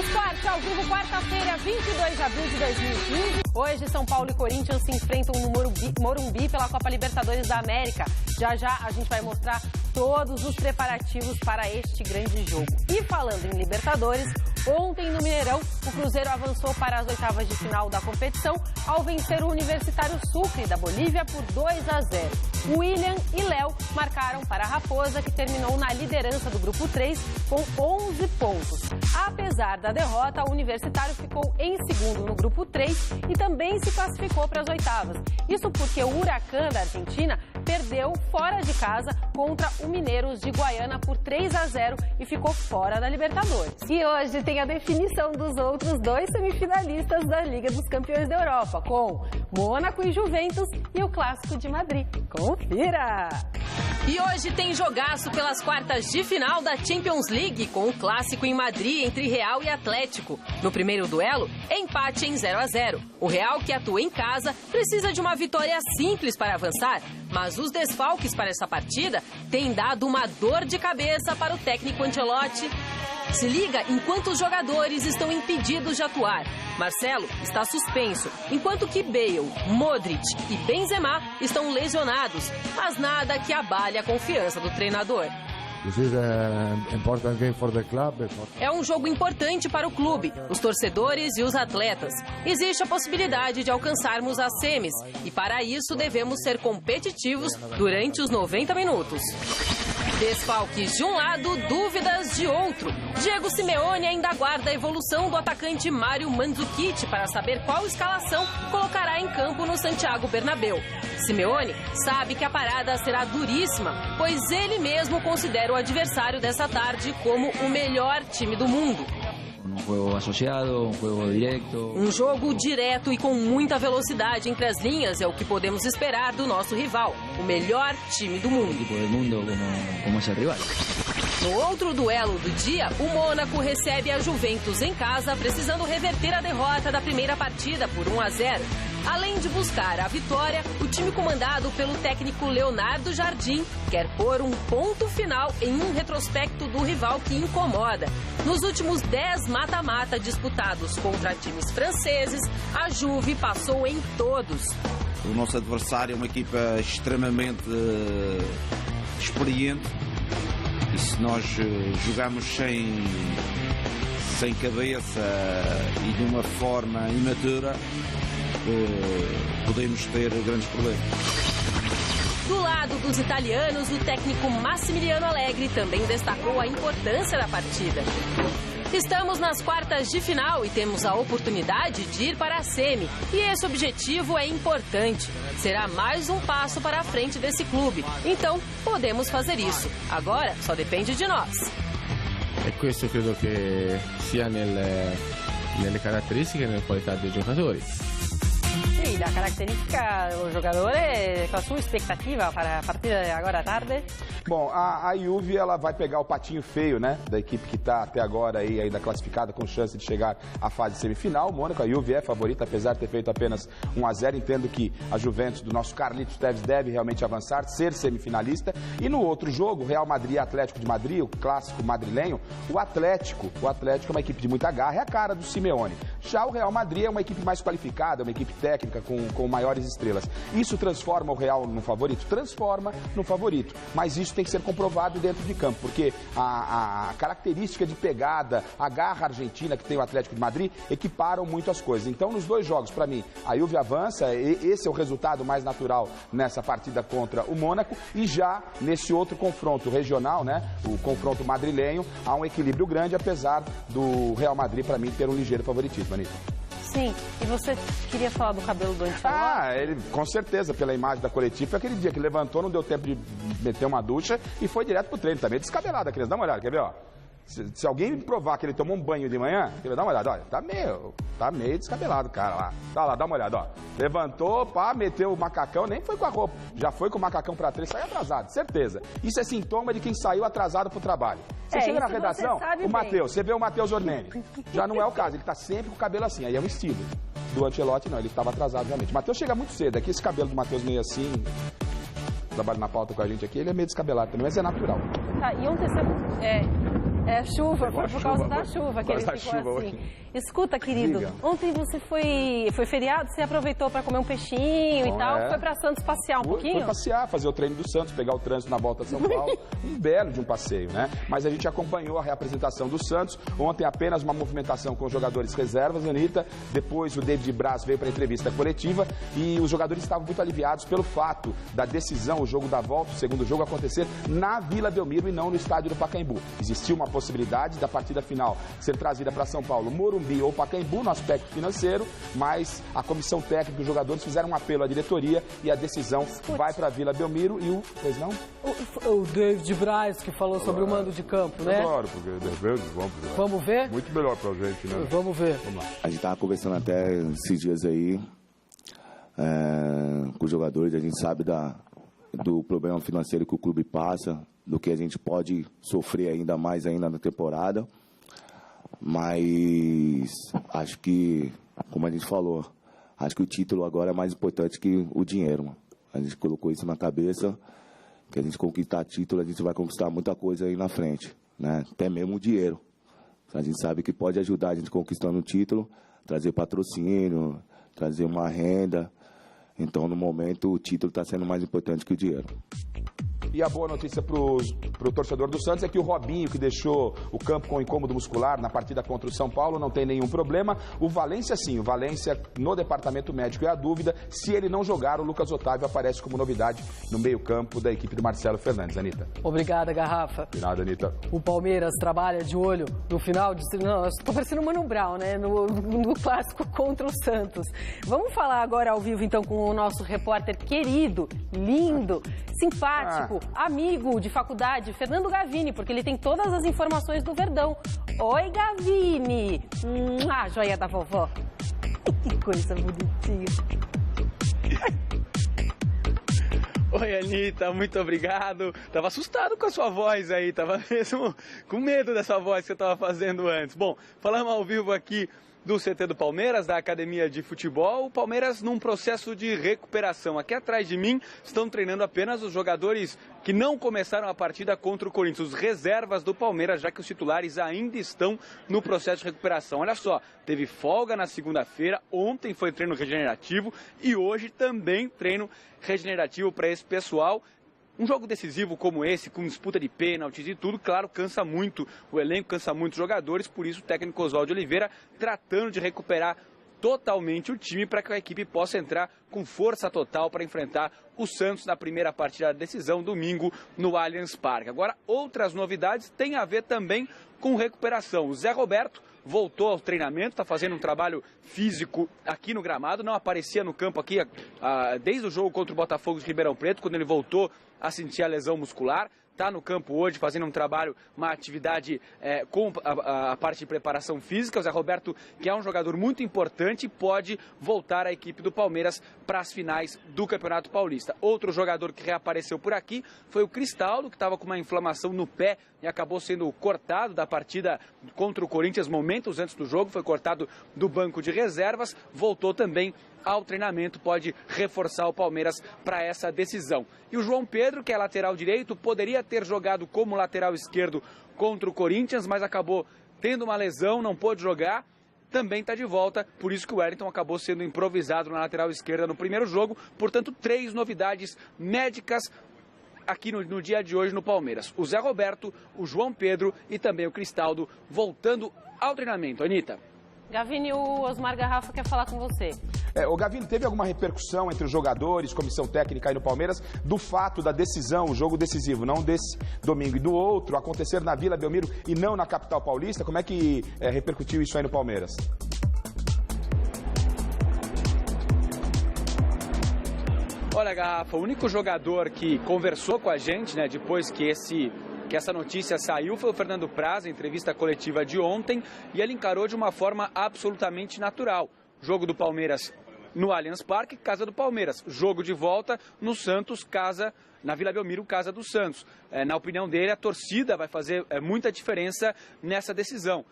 Esporte ao vivo, quarta-feira, 22 de abril de 2015. Hoje, São Paulo e Corinthians se enfrentam no Morumbi pela Copa Libertadores da América. Já já a gente vai mostrar todos os preparativos para este grande jogo. E falando em Libertadores, ontem no Mineirão, o Cruzeiro avançou para as oitavas de final da competição ao vencer o Universitário Sucre da Bolívia por 2-0. William e Léo marcaram para a Raposa, que terminou na liderança do grupo 3 com 11 pontos. Apesar da derrota, o Universitário ficou em segundo no grupo 3 e também se classificou para as oitavas. Isso porque o Huracán da Argentina perdeu fora de casa contra o Mineiros de Guaiana por 3-0 e ficou fora da Libertadores. E hoje tem a definição dos outros dois semifinalistas da Liga dos Campeões da Europa, com Mônaco e Juventus e o Clássico de Madrid. Confira! E hoje tem jogaço pelas quartas de final da Champions League, com o clássico em Madrid entre Real e Atlético. No primeiro duelo, empate em 0-0. O Real, que atua em casa, precisa de uma vitória simples para avançar, mas os desfalques para essa partida têm dado uma dor de cabeça para o técnico Ancelotti. Se liga enquanto os jogadores estão impedidos de atuar. Marcelo está suspenso, enquanto que Bale, Modric e Benzema estão lesionados, mas nada que abale a confiança do treinador. É um jogo importante para o clube, os torcedores e os atletas. Existe a possibilidade de alcançarmos as semis e para isso devemos ser competitivos durante os 90 minutos. Desfalques de um lado, dúvidas de outro. Diego Simeone ainda aguarda a evolução do atacante Mário Mandzukic para saber qual escalação colocará em campo no Santiago Bernabéu. Simeone sabe que a parada será duríssima, pois ele mesmo considera o adversário dessa tarde como o melhor time do mundo. Um jogo direto e com muita velocidade entre as linhas é o que podemos esperar do nosso rival, o melhor time do mundo. No outro duelo do dia, o Mônaco recebe a Juventus em casa, precisando reverter a derrota da primeira partida por 1-0. Além de buscar a vitória, o time comandado pelo técnico Leonardo Jardim quer pôr um ponto final em um retrospecto do rival que incomoda. Nos últimos 10 mata-mata disputados contra times franceses, a Juve passou em todos. O nosso adversário é uma equipa extremamente experiente e se nós jogamos sem cabeça e de uma forma imatura, podemos ter grandes problemas. Do lado dos italianos, o técnico Massimiliano Allegri também destacou a importância da partida. Estamos nas quartas de final e temos a oportunidade de ir para a semi. E esse objetivo é importante. Será mais um passo para a frente desse clube. Então, podemos fazer isso. Agora, só depende de nós. E questo credo che sia nelle caratteristiche e nelle qualità dei giocatori. E da característica do jogador, qual a sua expectativa para a partida de agora à tarde? Bom, a Juve ela vai pegar o patinho feio, né, da equipe que está até agora aí ainda classificada com chance de chegar à fase semifinal. O Mônaco, a Juve é favorita, apesar de ter feito apenas 1-0. Entendo que a Juventus do nosso Carlitos Tevez deve realmente avançar, ser semifinalista. E no outro jogo, Real Madrid e Atlético de Madrid, o clássico madrilenho, o Atlético é uma equipe de muita garra, é a cara do Simeone. Já o Real Madrid é uma equipe mais qualificada, uma equipe técnica com maiores estrelas. Isso transforma o Real no favorito? Transforma no favorito, mas isso tem que ser comprovado dentro de campo, porque a característica de pegada, a garra argentina que tem o Atlético de Madrid, equiparam muito as coisas. Então, nos dois jogos, para mim, a Juve avança, esse é o resultado mais natural nessa partida contra o Mônaco, e já nesse outro confronto regional, né, o confronto madrilenho, há um equilíbrio grande, apesar do Real Madrid, para mim, ter um ligeiro favoritismo, Anitta. Sim, e você queria falar do cabelo do Ancelotti? Ele, com certeza, pela imagem da coletiva, foi aquele dia que levantou, não deu tempo de meter uma ducha e foi direto pro treino. Tá meio descabelado a criança, dá uma olhada, quer ver, ó? Se alguém provar que ele tomou um banho de manhã, dá uma olhada, olha, tá meio descabelado o cara lá. Tá lá, dá uma olhada, ó. Levantou, pá, meteu o macacão, nem foi com a roupa, já foi com o macacão pra trás, saiu atrasado, certeza. Isso é sintoma de quem saiu atrasado pro trabalho. Você chega na redação, o Matheus, você vê o Matheus Orneni, já não é o caso, ele tá sempre com o cabelo assim, aí é um estilo. Do Ancelotti não, ele estava atrasado realmente. O Matheus chega muito cedo, aqui esse cabelo do Matheus meio assim, trabalha na pauta com a gente aqui, ele é meio descabelado também, mas é natural. Tá, e ontem você É chuva, foi por causa da chuva que ele ficou chuva assim. hoje. Escuta, querido, Diga. ontem você foi feriado, você aproveitou para comer um peixinho e tal, foi para Santos passear um pouquinho? Foi passear, fazer o treino do Santos, pegar o trânsito na volta a São Paulo, um belo de um passeio, né? Mas a gente acompanhou a reapresentação do Santos, ontem apenas uma movimentação com os jogadores reservas, Anitta, depois o David Braz veio para a entrevista coletiva e os jogadores estavam muito aliviados pelo fato da decisão, o jogo da volta, o segundo jogo acontecer na Vila Belmiro e não no estádio do Pacaembu. Existiu uma possibilidade da partida final ser trazida para São Paulo, Morumbi ou Pacaembu no aspecto financeiro, mas a comissão técnica dos jogadores fizeram um apelo à diretoria e a decisão vai para a Vila Belmiro e o... Pois não? O David Braz que falou sobre o mando de campo, né? Claro, porque Vamos ver? muito melhor pra gente, né? Vamos ver. Vamos lá. A gente estava conversando até esses dias aí com os jogadores, a gente sabe do problema financeiro que o clube passa, do que a gente pode sofrer ainda mais ainda na temporada, mas acho que, como a gente falou, acho que o título agora é mais importante que o dinheiro, mano. A gente colocou isso na cabeça, que a gente conquistar título, a gente vai conquistar muita coisa aí na frente, né? Até mesmo o dinheiro. A gente sabe que pode ajudar a gente conquistando o título, trazer patrocínio, trazer uma renda. Então, no momento, o título está sendo mais importante que o dinheiro. E a boa notícia para o torcedor do Santos é que o Robinho, que deixou o campo com incômodo muscular na partida contra o São Paulo, não tem nenhum problema. O Valência, sim, o Valência no departamento médico é a dúvida. Se ele não jogar, o Lucas Otávio aparece como novidade no meio-campo da equipe do Marcelo Fernandes. Anitta. Obrigada, Garrafa. De nada, Anitta. O Palmeiras trabalha de olho no final de... Não, eu estou parecendo o Mano Brown, né? No clássico contra o Santos. Vamos falar agora ao vivo, então, com o nosso repórter querido, lindo, simpático, amigo de faculdade, Fernando Gavini, porque ele tem todas as informações do Verdão. Oi, Gavini! Joia da vovó. Que coisa bonitinha. Oi, Anitta, muito obrigado. Tava assustado com a sua voz aí, tava mesmo com medo dessa voz que você tava fazendo antes. Bom, falamos ao vivo aqui do CT do Palmeiras, da Academia de Futebol, o Palmeiras num processo de recuperação. Aqui atrás de mim estão treinando apenas os jogadores que não começaram a partida contra o Corinthians, os reservas do Palmeiras, já que os titulares ainda estão no processo de recuperação. Olha só, teve folga na segunda-feira, ontem foi treino regenerativo e hoje também treino regenerativo para esse pessoal. Um jogo decisivo como esse, com disputa de pênaltis e tudo, claro, cansa muito. O elenco cansa muito os jogadores, por isso o técnico Oswaldo Oliveira tratando de recuperar totalmente o time para que a equipe possa entrar com força total para enfrentar o Santos na primeira partida da decisão, domingo, no Allianz Parque. Agora, outras novidades têm a ver também com recuperação. O Zé Roberto voltou ao treinamento, está fazendo um trabalho físico aqui no gramado, não aparecia no campo aqui desde o jogo contra o Botafogo de Ribeirão Preto, quando ele voltou a sentir a lesão muscular. Está no campo hoje fazendo um trabalho, uma atividade com a parte de preparação física. O Zé Roberto, que é um jogador muito importante, pode voltar à equipe do Palmeiras para as finais do Campeonato Paulista. Outro jogador que reapareceu por aqui foi o Cristaldo, que estava com uma inflamação no pé e acabou sendo cortado da partida contra o Corinthians momentos antes do jogo, foi cortado do banco de reservas, voltou também ao treinamento, pode reforçar o Palmeiras para essa decisão. E o João Pedro, que é lateral direito, poderia ter jogado como lateral esquerdo contra o Corinthians, mas acabou tendo uma lesão, não pôde jogar, também está de volta, por isso que o Wellington acabou sendo improvisado na lateral esquerda no primeiro jogo. Portanto, 3 novidades médicas aqui no dia de hoje no Palmeiras. O Zé Roberto, o João Pedro e também o Cristaldo voltando ao treinamento. Anitta. Gavini, o Osmar Garrafa quer falar com você. O Gavini, teve alguma repercussão entre os jogadores, comissão técnica aí no Palmeiras, do fato da decisão, o jogo decisivo, não desse domingo e do outro, acontecer na Vila Belmiro e não na capital paulista? Como é que repercutiu isso aí no Palmeiras? Olha, Garrafa, o único jogador que conversou com a gente, né, depois que essa notícia saiu, foi o Fernando Praz, em entrevista coletiva de ontem, e ele encarou de uma forma absolutamente natural. Jogo do Palmeiras no Allianz Parque, casa do Palmeiras. Jogo de volta no Santos, casa na Vila Belmiro, casa do Santos. Na opinião dele, a torcida vai fazer muita diferença nessa decisão.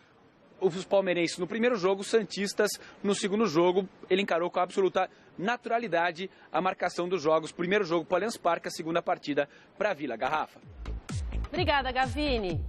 Os palmeirenses no primeiro jogo, os santistas no segundo jogo. Ele encarou com absoluta naturalidade a marcação dos jogos. Primeiro jogo para o Allianz Parque, a segunda partida para a Vila. Garrafa. Obrigada, Gavini.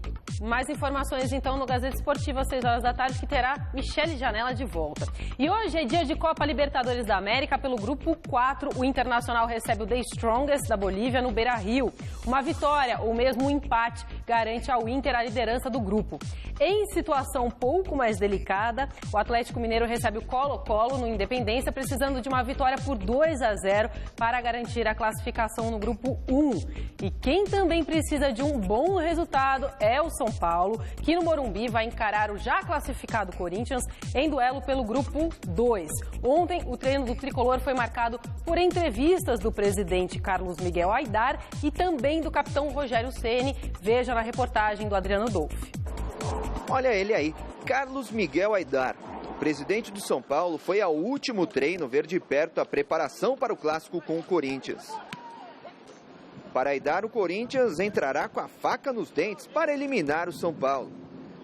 Mais informações, então, no Gazeta Esportiva, às 6 horas da tarde, que terá Michele Janela de volta. E hoje é dia de Copa Libertadores da América. Pelo Grupo 4, o Internacional recebe o The Strongest da Bolívia no Beira-Rio. Uma vitória, ou mesmo um empate, garante ao Inter a liderança do grupo. Em situação um pouco mais delicada, o Atlético Mineiro recebe o Colo-Colo no Independência, precisando de uma vitória por 2-0 para garantir a classificação no Grupo 1. E quem também precisa de um bom resultado é o São Paulo, que no Morumbi vai encarar o já classificado Corinthians em duelo pelo Grupo 2. Ontem, o treino do tricolor foi marcado por entrevistas do presidente Carlos Miguel Aidar e também do capitão Rogério Ceni. Veja na reportagem do Adriano Dolfi. Olha ele aí, Carlos Miguel Aidar. O presidente do São Paulo foi ao último treino ver de perto a preparação para o clássico com o Corinthians. Para Aidar, o Corinthians entrará com a faca nos dentes para eliminar o São Paulo.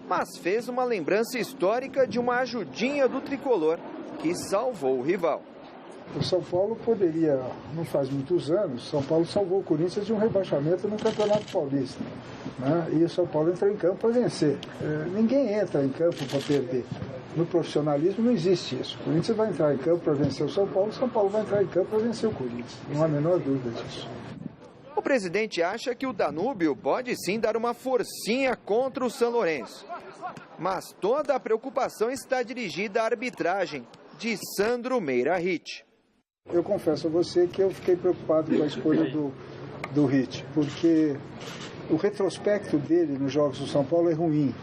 Mas fez uma lembrança histórica de uma ajudinha do tricolor que salvou o rival. O São Paulo poderia, não faz muitos anos, São Paulo salvou o Corinthians de um rebaixamento no Campeonato Paulista, né? E o São Paulo entrou em campo para vencer. Ninguém entra em campo para perder. No profissionalismo não existe isso. O Corinthians vai entrar em campo para vencer o São Paulo vai entrar em campo para vencer o Corinthians. Não há a menor dúvida disso. O presidente acha que o Danúbio pode sim dar uma forcinha contra o São Lourenço. Mas toda a preocupação está dirigida à arbitragem de Sandro Meira Hit. Eu confesso a você que eu fiquei preocupado com a escolha do Hit, porque o retrospecto dele nos jogos do São Paulo é ruim,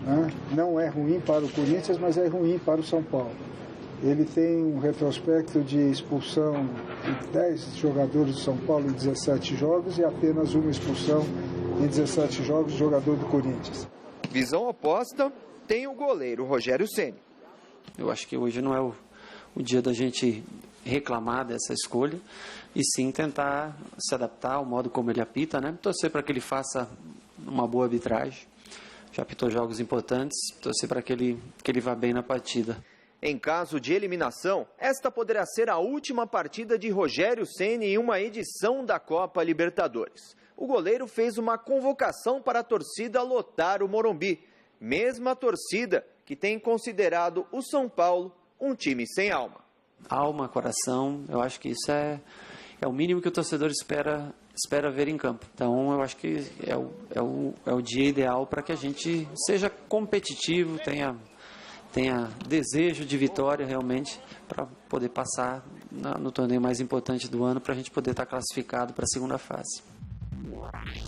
né? Não é ruim para o Corinthians, mas é ruim para o São Paulo. Ele tem um retrospecto de expulsão de 10 jogadores do São Paulo em 17 jogos e apenas uma expulsão em 17 jogos de jogador do Corinthians. Visão oposta tem o goleiro Rogério Ceni. Eu acho que hoje não é o dia da gente reclamar dessa escolha e sim tentar se adaptar ao modo como ele apita, né? Torcer para que ele faça uma boa arbitragem. Já apitou jogos importantes, torcer para que ele vá bem na partida. Em caso de eliminação, esta poderá ser a última partida de Rogério Ceni em uma edição da Copa Libertadores. O goleiro fez uma convocação para a torcida lotar o Morumbi, mesma torcida que tem considerado o São Paulo um time sem alma. Alma, coração, eu acho que isso é o mínimo que o torcedor espera ver em campo. Então, eu acho que é o dia ideal para que a gente seja competitivo, tenha desejo de vitória realmente para poder passar no torneio mais importante do ano, para a gente poder estar classificado para a segunda fase.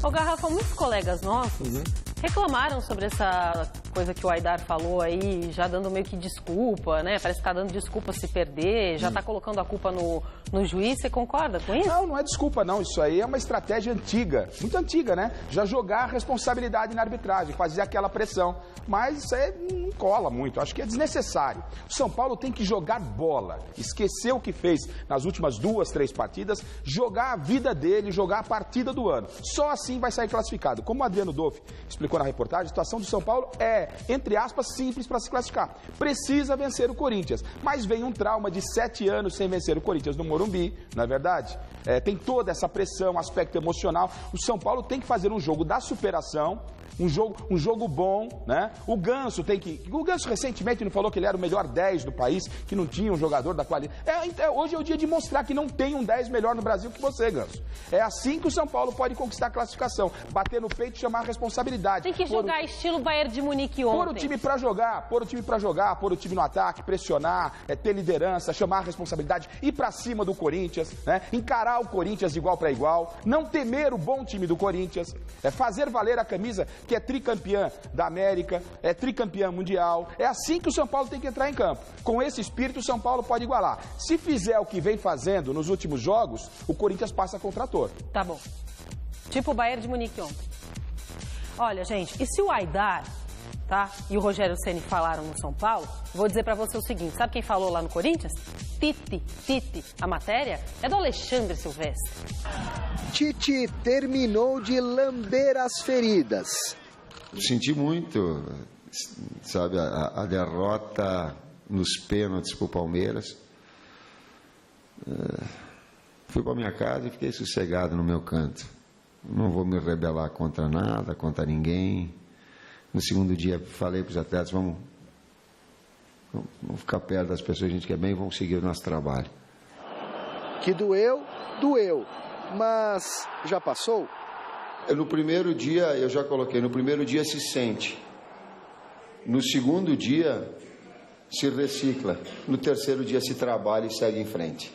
Ô Garrafa, muitos colegas nossos reclamaram sobre essa coisa que o Aidar falou aí, já dando meio que desculpa, né? Parece que tá dando desculpa se perder, já tá colocando a culpa no juiz. Você concorda com isso? Não é desculpa não, isso aí é uma estratégia antiga, muito antiga, né? Já jogar a responsabilidade na arbitragem, fazer aquela pressão. Mas isso aí não cola muito, acho que é desnecessário. O São Paulo tem que jogar bola, esquecer o que fez nas últimas 2, 3 partidas, jogar a vida dele, jogar a partida do ano. Só assim vai sair classificado. Como o Adriano Dolfi explicou na reportagem, a situação do São Paulo é, entre aspas, simples para se classificar. Precisa vencer o Corinthians, mas vem um trauma de 7 anos sem vencer o Corinthians no Morumbi, não é verdade? Tem toda essa pressão, aspecto emocional. O São Paulo tem que fazer um jogo da superação, um jogo bom, né? O Ganso recentemente não falou que ele era o melhor 10 do país, que não tinha um jogador da qualidade. Hoje é o dia de mostrar que não tem um 10 melhor no Brasil que você, Ganso. É assim que o São Paulo pode conquistar a classificação. Bater no peito e chamar a responsabilidade. Tem que jogar estilo Bayern de Munique ontem. Pôr o time pra jogar, pôr o time no ataque, pressionar, ter liderança, chamar a responsabilidade, ir pra cima do Corinthians, né? Encarar o Corinthians de igual para igual, não temer o bom time do Corinthians, fazer valer a camisa que é tricampeã da América, é tricampeã mundial. É assim que o São Paulo tem que entrar em campo. Com esse espírito, o São Paulo pode igualar. Se fizer o que vem fazendo nos últimos jogos, o Corinthians passa com o trator. Tá bom. Tipo o Bayern de Munique ontem. Olha, gente, e se o Aidar, tá, e o Rogério Ceni falaram no São Paulo, vou dizer pra você o seguinte, sabe quem falou lá no Corinthians? Tite. A matéria é do Alexandre Silvestre. Tite terminou de lamber as feridas. Senti muito, sabe, a derrota nos pênaltis para o Palmeiras. Fui para minha casa e fiquei sossegado no meu canto. Não vou me rebelar contra nada, contra ninguém. No segundo dia, falei para os atletas, vamos ficar perto das pessoas que a gente quer bem e vamos seguir o nosso trabalho. Que doeu, doeu, mas já passou? No primeiro dia, eu já coloquei, no primeiro dia se sente. No segundo dia, se recicla. No terceiro dia, se trabalha e segue em frente.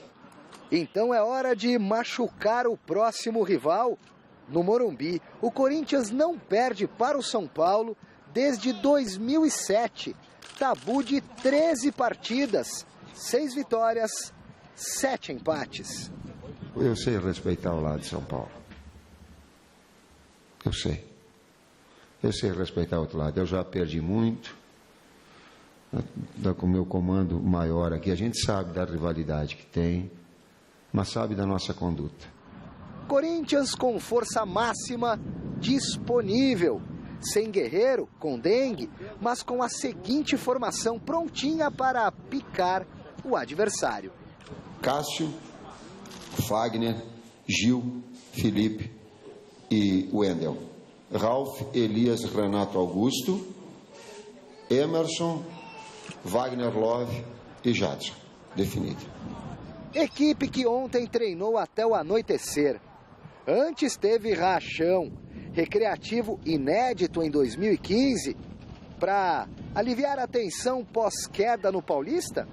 Então é hora de machucar o próximo rival. No Morumbi, o Corinthians não perde para o São Paulo desde 2007. Tabu de 13 partidas, 6 vitórias, 7 empates. Eu sei respeitar o lado de São Paulo. Eu sei. Eu sei respeitar o outro lado. Eu já perdi muito. Com o meu comando maior aqui, a gente sabe da rivalidade que tem, mas sabe da nossa conduta. Corinthians com força máxima disponível. Sem Guerreiro, com dengue, mas com a seguinte formação prontinha para picar o adversário. Cássio, Fagner, Gil, Felipe e Wendel. Ralf, Elias, Renato Augusto, Emerson, Wagner Love e Jadson. Definido. Equipe que ontem treinou até o anoitecer. Antes teve rachão, recreativo inédito em 2015, para aliviar a tensão pós-queda no Paulista?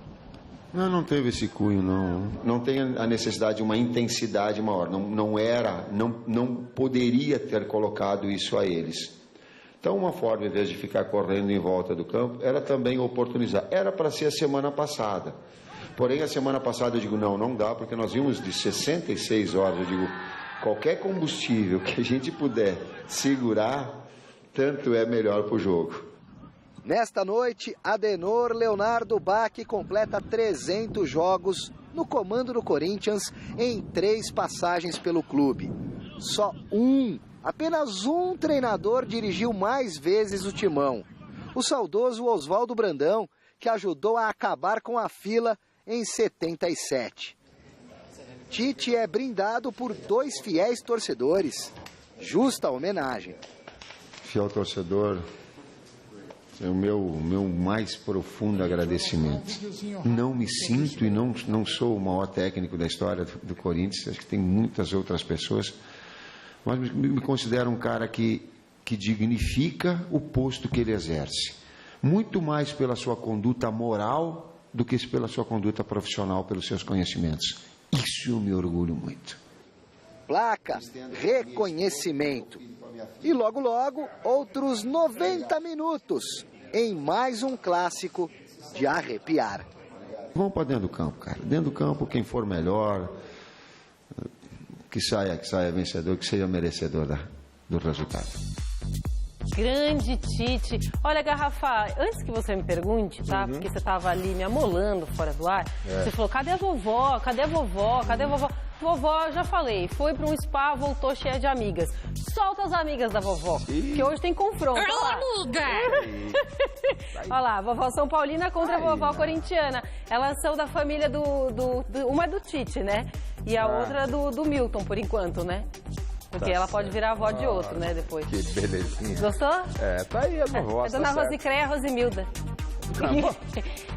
Não teve esse cunho, não. Não tem a necessidade de uma intensidade maior. Não poderia ter colocado isso a eles. Então, uma forma, em vez de ficar correndo em volta do campo, era também oportunizar. Era para ser a semana passada. Porém, a semana passada eu digo, não dá, porque nós vimos de 66 horas, eu digo, qualquer combustível que a gente puder segurar, tanto é melhor para o jogo. Nesta noite, Adenor Leonardo Bach completa 300 jogos no comando do Corinthians em 3 passagens pelo clube. Apenas um treinador dirigiu mais vezes o timão. O saudoso Oswaldo Brandão, que ajudou a acabar com a fila em 77. Tite é brindado por 2 fiéis torcedores. Justa homenagem. Fiel torcedor, é o meu mais profundo agradecimento. Não me sinto e não sou o maior técnico da história do Corinthians, acho que tem muitas outras pessoas, mas me considero um cara que dignifica o posto que ele exerce. Muito mais pela sua conduta moral do que pela sua conduta profissional, pelos seus conhecimentos. Isso eu me orgulho muito. Placa, reconhecimento. E logo, outros 90 minutos em mais um clássico de arrepiar. Vamos para dentro do campo, cara. Dentro do campo, quem for melhor, que saia vencedor, que seja merecedor do resultado. Grande Tite. Olha, Garrafa, antes que você me pergunte, tá? Porque você tava ali me amolando fora do ar. Você falou, cadê a vovó? Cadê a vovó? Cadê a vovó? Vovó, já falei, foi para um spa, voltou cheia de amigas. Solta as amigas da vovó, que hoje tem confronto. Olha lá. Olha lá, vovó São Paulina contra a vovó corintiana. Elas são da família uma é do Tite, né? E a outra do Milton, por enquanto, né? Porque ela pode virar avó de outro, né, depois. Que belezinha. Gostou? Tá aí a vovó. É Dona Rosicréia Rosimilda.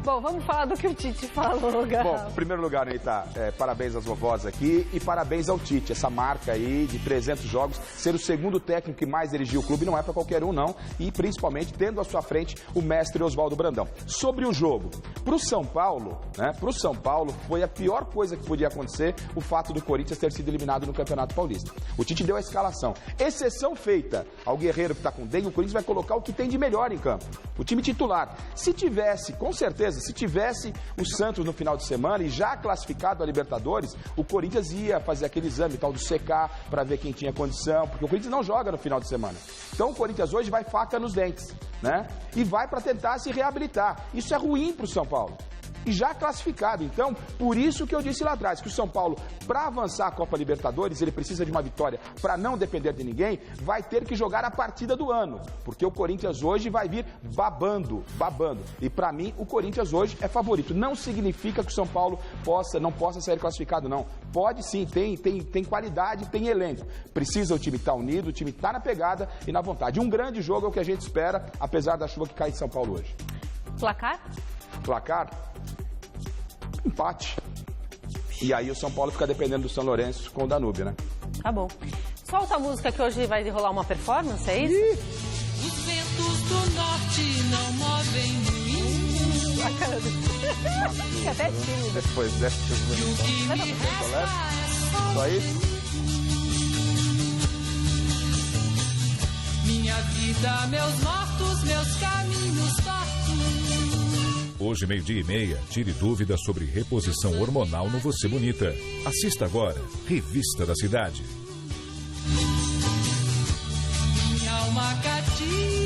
Bom, vamos falar do que o Tite falou, Garrafa. Bom, em primeiro lugar, Anitta, parabéns às vovós aqui e parabéns ao Tite. Essa marca aí de 300 jogos, ser o segundo técnico que mais dirigiu o clube não é para qualquer um, não. E principalmente tendo à sua frente o mestre Oswaldo Brandão. Sobre o jogo, pro São Paulo, né? Pro São Paulo foi a pior coisa que podia acontecer o fato do Corinthians ter sido eliminado no Campeonato Paulista. O Tite deu a escalação. Exceção feita ao Guerreiro que tá com dengue, o Corinthians vai colocar o que tem de melhor em campo. O time titular. Se tivesse, com certeza, se tivesse o Santos no final de semana e já classificado a Libertadores, o Corinthians ia fazer aquele exame tal do CK para ver quem tinha condição, porque o Corinthians não joga no final de semana. Então o Corinthians hoje vai faca nos dentes, né? E vai para tentar se reabilitar. Isso é ruim para o São Paulo. e já classificado. Então, por isso que eu disse lá atrás, que o São Paulo, para avançar a Copa Libertadores, ele precisa de uma vitória para não depender de ninguém, vai ter que jogar a partida do ano, porque o Corinthians hoje vai vir babando. E para mim, o Corinthians hoje é favorito. Não significa que o São Paulo não possa sair classificado, não. Pode sim, tem qualidade, tem elenco. Precisa o time estar unido, o time estar na pegada e na vontade. Um grande jogo é o que a gente espera, apesar da chuva que cai em São Paulo hoje. Placar? Placar? Empate. E aí o São Paulo fica dependendo do São Lourenço com o Danúbio, né? Tá bom. Solta a música que hoje vai rolar uma performance, é isso? Os ventos do norte não movem moinhos. A cara do... Fica até tímido. Depois dessa... E o que me resta é só isso? Minha vida, meus mortos, meus caminhos tortos. Hoje, 12:30, tire dúvidas sobre reposição hormonal no Você Bonita. Assista agora, Revista da Cidade. Minha alma cativa.